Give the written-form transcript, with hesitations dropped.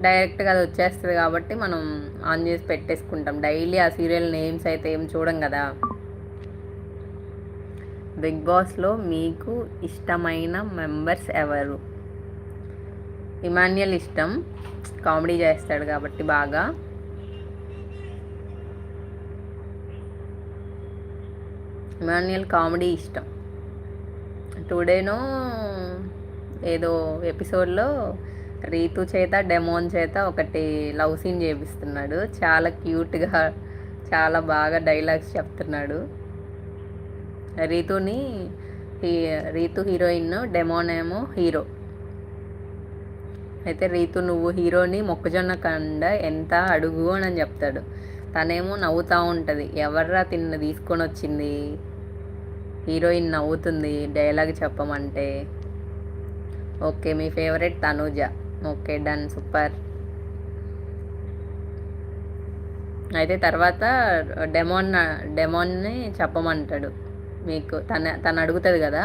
డైరెక్ట్గా అది వచ్చేస్తుంది కాబట్టి మనం ఆన్ చేసి పెట్టేసుకుంటాం. డైలీ ఆ సీరియల్ నేమ్స్ అయితే ఏం చూడం కదా. బిగ్ బాస్లో మీకు ఇష్టమైన మెంబర్స్ ఎవరు? ఇమాన్యుయల్ ఇష్టం, కామెడీ చేస్తాడు కాబట్టి బాగా. ఇమాన్యుయల్ కామెడీ ఇష్టం. టుడేనో ఏదో ఎపిసోడ్లో రీతు చేత డెమోన్ చేత ఒకటి లవ్ సీన్ చేపిస్తున్నాడు. చాలా క్యూట్గా, చాలా బాగా డైలాగ్స్ చెప్తున్నాడు. రీతుని రీతు హీరోయిన్, డెమోన్ ఏమో హీరో. అయితే రీతు నువ్వు హీరోని మొక్కజొన్న కండ ఎంత అడుగు అని చెప్తాడు. తనేమో నవ్వుతూ ఉంటుంది, ఎవర్రా తిన్న తీసుకొని వచ్చింది. హీరోయిన్ నవ్వుతుంది డైలాగ్ చెప్పమంటే. ఓకే, మీ favourite Tanuja. Okay, done, super. అయితే తర్వాత డెమోన్ని చెప్పమంటాడు. మీకు తను అడుగుతుంది కదా,